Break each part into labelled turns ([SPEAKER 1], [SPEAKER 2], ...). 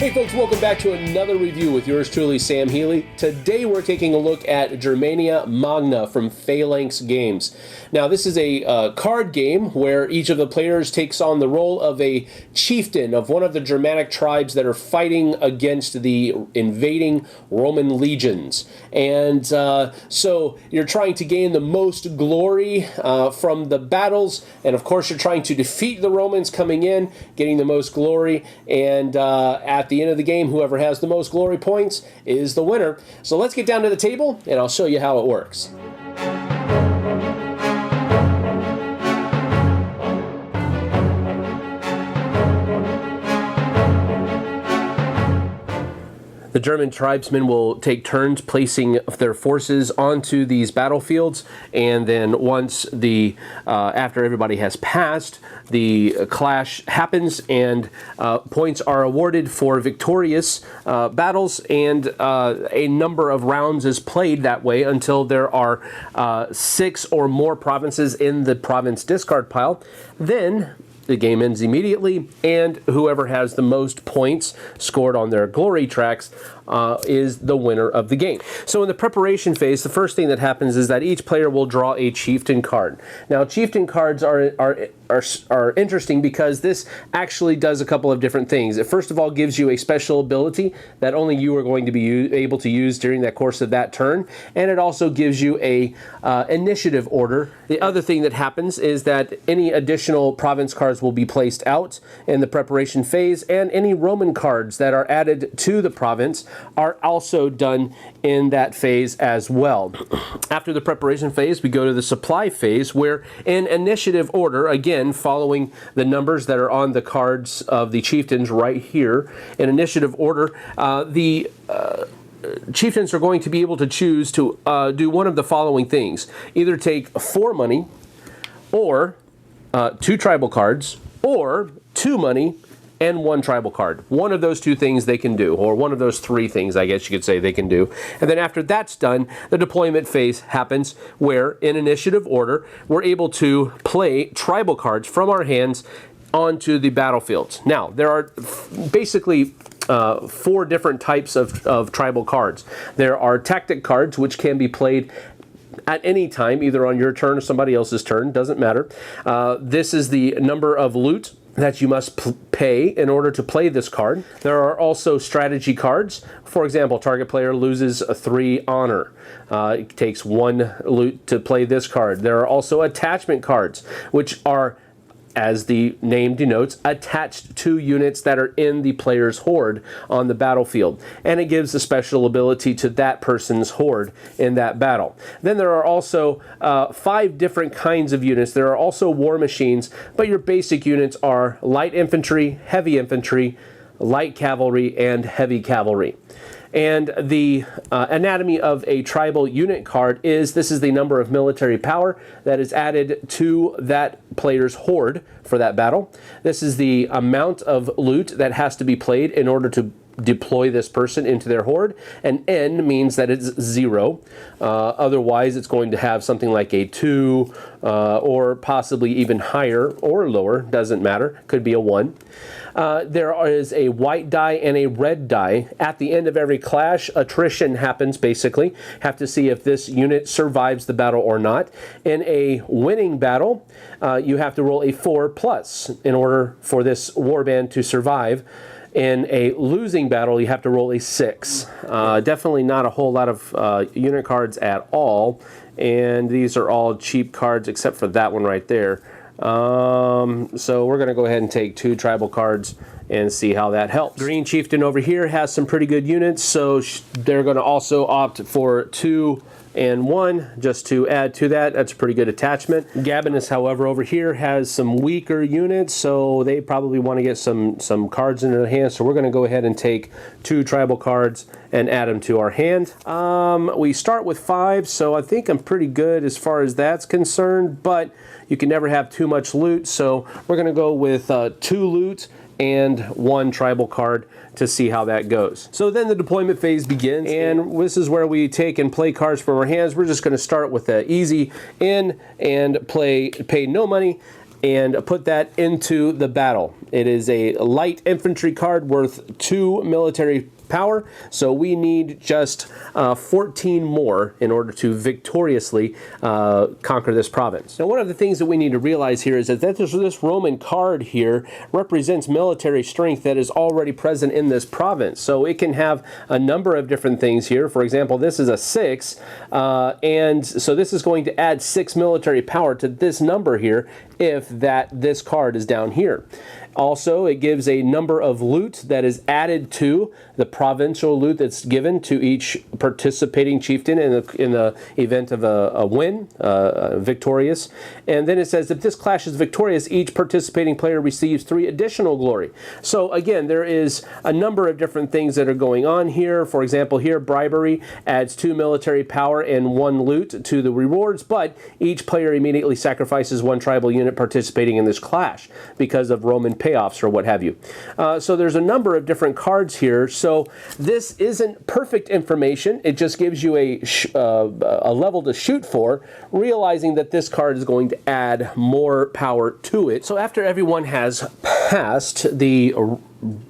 [SPEAKER 1] Hey folks, welcome back to another review with yours truly, Sam Healey. Today we're taking a look at Germania Magna from Phalanx Games. Now this is a card game where each of the players takes on the role of a chieftain of one of the Germanic tribes that are fighting against the invading Roman legions. And so you're trying to gain the most glory from the battles, and of course you're trying to defeat the Romans coming in, getting the most glory, and at the end of the game, whoever has the most glory points is the winner. So let's get down to the table and I'll show you how it works. The German tribesmen will take turns placing their forces onto these battlefields, and then once after everybody has passed, the clash happens and points are awarded for victorious battles, and a number of rounds is played that way until there are 6 or more provinces in the province discard pile. Then the game ends immediately, and whoever has the most points scored on their glory tracks is the winner of the game. So in the preparation phase, the first thing that happens is that each player will draw a chieftain card. Now, chieftain cards are interesting because this actually does a couple of different things. It first of all gives you a special ability that only you are going to be able to use during the course of that turn, and it also gives you a initiative order. The other thing that happens is that any additional province cards will be placed out in the preparation phase, and any Roman cards that are added to the province are also done in that phase as well. After the preparation phase, we go to the supply phase, where in initiative order, again following the numbers that are on the cards of the chieftains right here, in initiative order, the chieftains are going to be able to choose to do one of the following things: either take 4 money, or 2 tribal cards, or 2 money and 1 tribal card. One of those 2 things they can do, or one of those 3 things, I guess you could say, they can do. And then after that's done, the deployment phase happens, where in initiative order, we're able to play tribal cards from our hands onto the battlefields. Now, there are basically 4 different types of tribal cards. There are tactic cards, which can be played at any time, either on your turn or somebody else's turn, doesn't matter. This is the number of loot that you must pay in order to play this card. There are also strategy cards. For example, target player loses 3 honor. It takes 1 loot to play this card. There are also attachment cards, which are, as the name denotes, attached to units that are in the player's horde on the battlefield. And it gives a special ability to that person's horde in that battle. Then there are also 5 different kinds of units. There are also war machines, but your basic units are light infantry, heavy infantry, light cavalry, and heavy cavalry. And the anatomy of a tribal unit card is, this is the number of military power that is added to that player's horde for that battle. This is the amount of loot that has to be played in order to deploy this person into their horde, and N means that it's 0. Otherwise, it's going to have something like a 2, or possibly even higher or lower, doesn't matter, could be a 1. There is a white die and a red die. At the end of every clash, attrition happens, basically. Have to see if this unit survives the battle or not. In a winning battle, you have to roll a 4+ in order for this warband to survive. In a losing battle, you have to roll a 6. Definitely not a whole lot of unit cards at all, and these are all cheap cards except for that one right there. So we're going to go ahead and take 2 tribal cards and see how that helps. Green Chieftain over here has some pretty good units, so they're going to also opt for 2 and 1 just to add to that. That's a pretty good attachment. Gabinus, however, over here has some weaker units, so they probably want to get some cards in their hand. So we're going to go ahead and take 2 tribal cards and add them to our hand. We start with 5, so I think I'm pretty good as far as that's concerned, but you can never have too much loot, so we're going to go with 2 loot and 1 tribal card to see how that goes. So then the deployment phase begins, and this is where we take and play cards from our hands. We're just going to start with the easy in and pay no money, and put that into the battle. It is a light infantry card worth 2 military power, so we need just 14 more in order to victoriously conquer this province. Now, one of the things that we need to realize here is that this Roman card here represents military strength that is already present in this province. So it can have a number of different things here. For example, this is a 6, and so this is going to add 6 military power to this number here if this card is down here. Also, it gives a number of loot that is added to the provincial loot that's given to each participating chieftain in the event of a win, victorious. And then it says, if this clash is victorious, each participating player receives 3 additional glory. So again, there is a number of different things that are going on here. For example, here, bribery adds 2 military power and 1 loot to the rewards, but each player immediately sacrifices 1 tribal unit participating in this clash because of Roman payoffs or what have you. So there's a number of different cards here. So this isn't perfect information. It just gives you a level to shoot for, realizing that this card is going to add more power to it. So after everyone has passed, the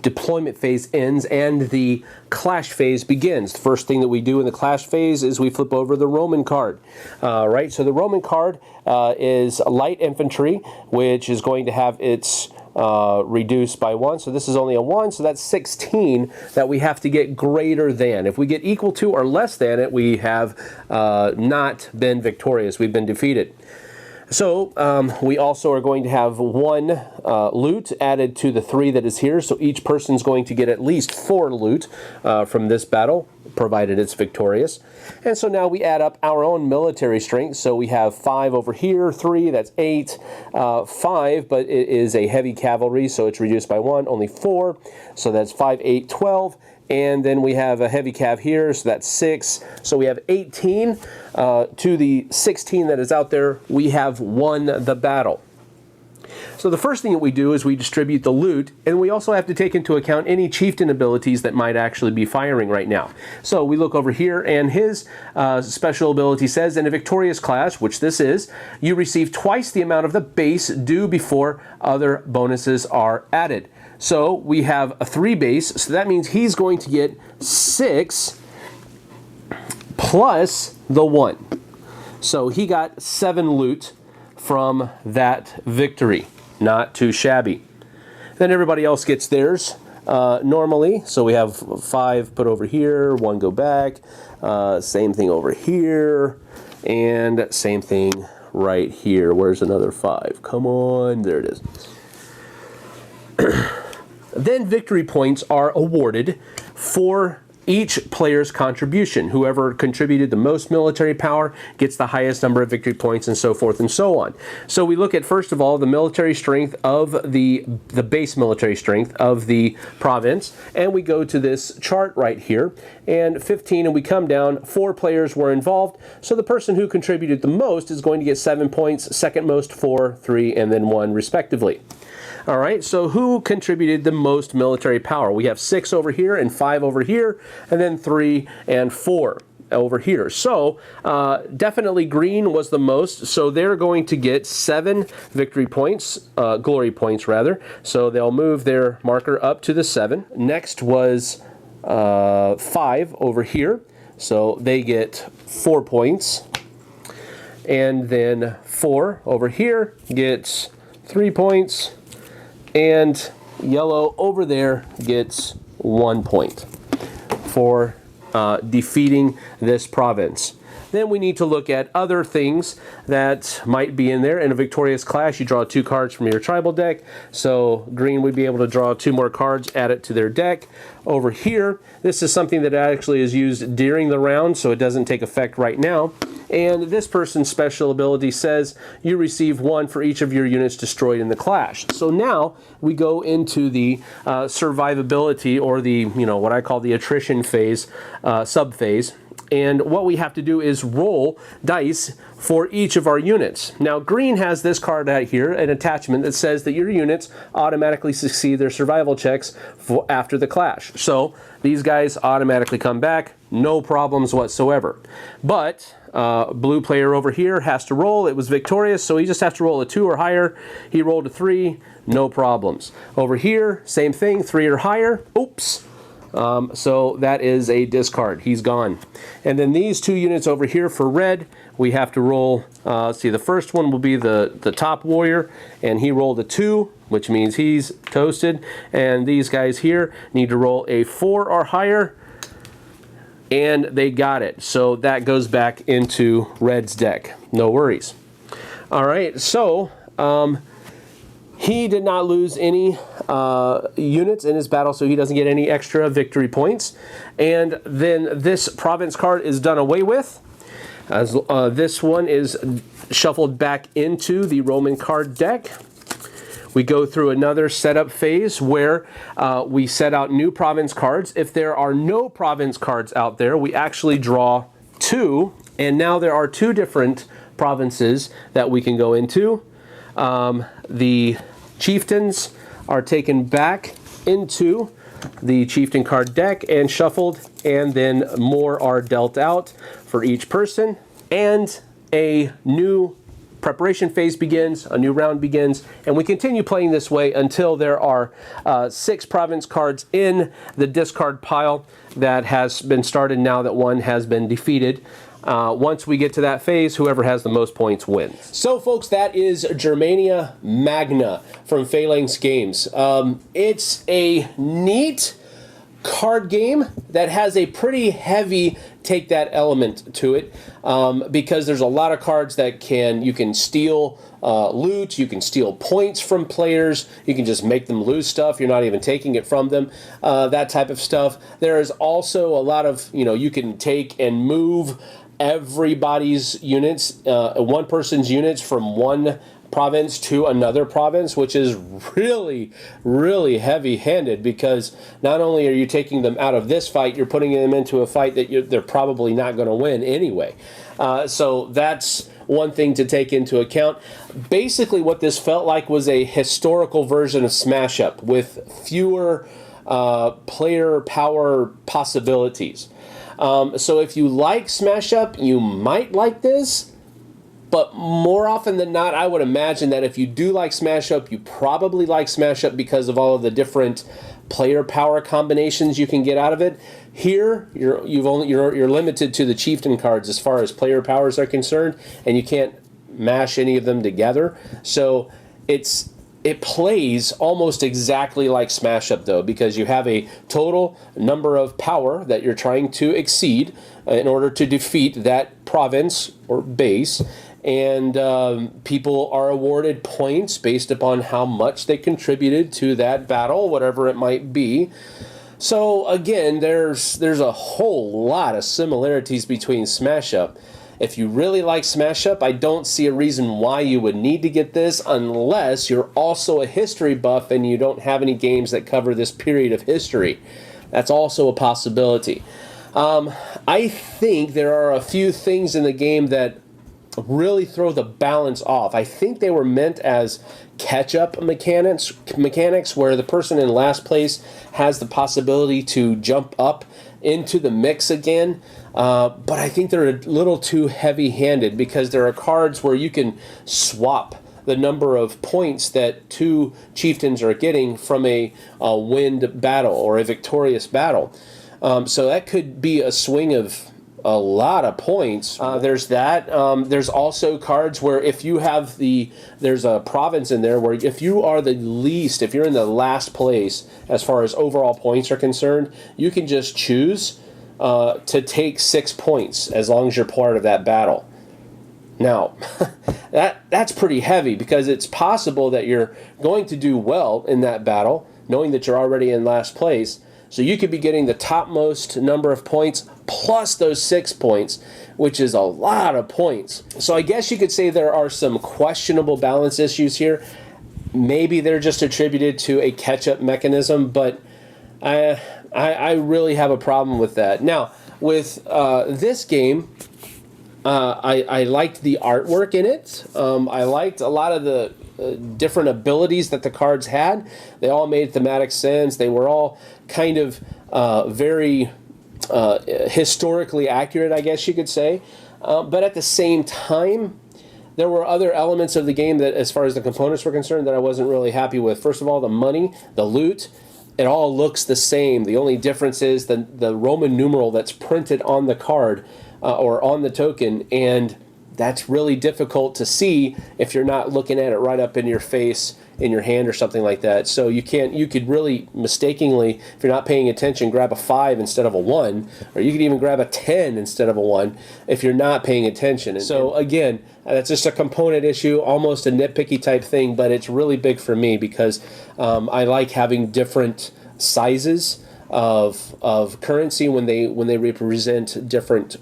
[SPEAKER 1] deployment phase ends and the clash phase begins. The first thing that we do in the clash phase is we flip over the Roman card. Right, so the Roman card is light infantry, which is going to have its reduced by 1. So this is only a 1, so that's 16 that we have to get greater than. If we get equal to or less than it, we have not been victorious. We've been defeated. So we also are going to have 1 loot added to the 3 that is here. So each person's going to get at least 4 loot from this battle, provided it's victorious. And so now we add up our own military strength. So we have 5 over here, 3, that's 8, 5, but it is a heavy cavalry, so it's reduced by 1, only 4. So that's 5, 8, 12. And then we have a heavy cav here, so that's 6. So we have 18 to the 16 that is out there. We have won the battle. So the first thing that we do is we distribute the loot, and we also have to take into account any chieftain abilities that might actually be firing right now. So we look over here, and his special ability says, in a victorious clash, which this is, you receive twice the amount of the base due before other bonuses are added. So we have a 3 base, so that means he's going to get 6 plus the 1. So he got 7 loot from that victory. Not too shabby. Then everybody else gets theirs normally. So we have 5 put over here, 1 go back, same thing over here, and same thing right here. Where's another 5? Come on, there it is. Then victory points are awarded for each player's contribution. Whoever contributed the most military power gets the highest number of victory points, and so forth and so on. So we look at, first of all, the military strength of the base military strength of the province, and we go to this chart right here, and 15, and we come down, 4 players were involved, so the person who contributed the most is going to get 7 points, second most 4, 3, and then 1 respectively. All right, so who contributed the most military power? We have 6 over here and 5 over here, and then 3 and 4 over here. So definitely green was the most, so they're going to get 7 victory points, glory points rather. So they'll move their marker up to the 7. Next was 5 over here, so they get 4 points. And then 4 over here gets 3 points. And yellow over there gets 1 point for defeating this province. Then we need to look at other things that might be in there. In a victorious clash, you draw 2 cards from your tribal deck. So green would be able to draw 2 more cards, add it to their deck. Over here, this is something that actually is used during the round, so it doesn't take effect right now. And this person's special ability says you receive 1 for each of your units destroyed in the clash. So now we go into the survivability, or the, what I call the attrition phase, sub-phase. And what we have to do is roll dice for each of our units. Now, green has this card out here, an attachment that says that your units automatically succeed their survival checks after the clash. So these guys automatically come back, no problems whatsoever. But blue player over here has to roll. It was victorious, so he just has to roll a 2 or higher. He rolled a 3, no problems. Over here, same thing, 3 or higher. Oops. So that is a discard. He's gone. And then these 2 units over here for red, we have to roll, let's see, the first one will be the top warrior, and he rolled a 2, which means he's toasted. And these guys here need to roll a 4 or higher, and they got it. So that goes back into red's deck. No worries. All right, so he did not lose any units in his battle, so he doesn't get any extra victory points. And then this province card is done away with. As this one is shuffled back into the Roman card deck. We go through another setup phase where we set out new province cards. If there are no province cards out there, we actually draw 2. And now there are 2 different provinces that we can go into. The chieftains are taken back into the chieftain card deck and shuffled, and then more are dealt out for each person, and a new preparation phase begins, a new round begins, and we continue playing this way until there are 6 province cards in the discard pile that has been started now that one has been defeated. Once we get to that phase, whoever has the most points wins. So folks, that is Germania Magna from Phalanx Games. It's a neat card game that has a pretty heavy take that element to it, because there's a lot of cards that you can steal loot, you can steal points from players, you can just make them lose stuff, you're not even taking it from them, that type of stuff. There is also a lot of, you can take and move everybody's units, one person's units from one province to another province, which is really, really heavy-handed, because not only are you taking them out of this fight, you're putting them into a fight that they're probably not going to win anyway. So that's one thing to take into account. Basically, what this felt like was a historical version of Smash Up with fewer player power possibilities. So if you like Smash Up, you might like this. But more often than not, I would imagine that if you do like Smash Up, you probably like Smash Up because of all of the different player power combinations you can get out of it. Here, you're limited to the chieftain cards as far as player powers are concerned, and you can't mash any of them together. So it plays almost exactly like Smash Up, though, because you have a total number of power that you're trying to exceed in order to defeat that province or base. And people are awarded points based upon how much they contributed to that battle, whatever it might be. So again, there's a whole lot of similarities between Smash Up. If you really like Smash Up, I don't see a reason why you would need to get this unless you're also a history buff and you don't have any games that cover this period of history. That's also a possibility. I think there are a few things in the game that really throw the balance off. I think they were meant as catch-up mechanics where the person in last place has the possibility to jump up into the mix again. But I think they're a little too heavy-handed because there are cards where you can swap the number of points that 2 chieftains are getting from a winned battle or a victorious battle. So that could be a swing of a lot of points. There's that. There's also cards where if you have there's a province in there where if you are the least, if you're in the last place as far as overall points are concerned, you can just choose to take 6 points as long as you're part of that battle. Now, that's pretty heavy because it's possible that you're going to do well in that battle, knowing that you're already in last place. So you could be getting the topmost number of points plus those 6 points, which is a lot of points. So I guess you could say there are some questionable balance issues here. Maybe they're just attributed to a catch-up mechanism, but I really have a problem with that. Now, with this game, I liked the artwork in it. I liked a lot of the different abilities that the cards had. They all made thematic sense. They were all kind of very historically accurate, I guess you could say. But at the same time, there were other elements of the game that, as far as the components were concerned, that I wasn't really happy with. First of all, the money, the loot, it all looks the same. The only difference is the Roman numeral that's printed on the card or on the token, and that's really difficult to see if you're not looking at it right up in your face, in your hand or something like that. So you could really mistakenly, if you're not paying attention, grab a 5 instead of a 1, or you could even grab a 10 instead of a 1 if you're not paying attention. And so again, that's just a component issue, almost a nitpicky type thing, but it's really big for me because I like having different sizes of currency when they represent different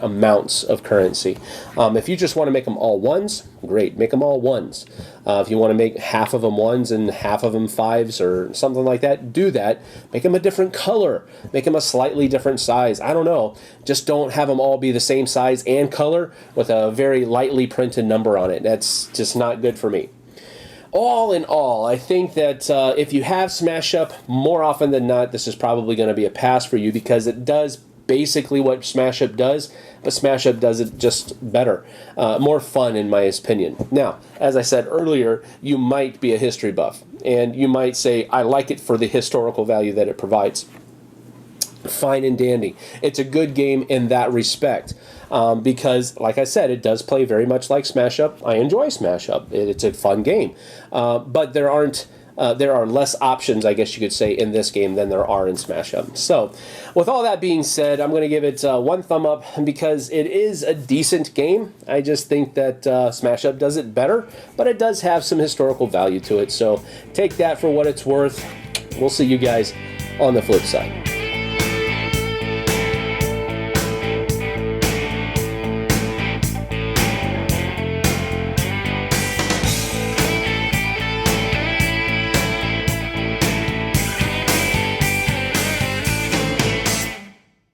[SPEAKER 1] amounts of currency. If you just want to make them all ones, great, make them all ones. If you want to make half of them ones and half of them 5s or something like that, do that. Make them a different color, make them a slightly different size. I don't know, just don't have them all be the same size and color with a very lightly printed number on it. That's just not good for me. All in all, I think that if you have Smash Up, more often than not, this is probably going to be a pass for you because it does basically what Smash Up does, but Smash Up does it just better. More fun, in my opinion. Now, as I said earlier, you might be a history buff, and you might say, I like it for the historical value that it provides. Fine and dandy. It's a good game in that respect. Because, like I said, it does play very much like Smash Up. I enjoy Smash Up. It's a fun game. But there are less options, I guess you could say, in this game than there are in Smash Up. So, with all that being said, I'm going to give it 1 thumb up because it is a decent game. I just think that Smash Up does it better, but it does have some historical value to it. So, take that for what it's worth. We'll see you guys on the flip side.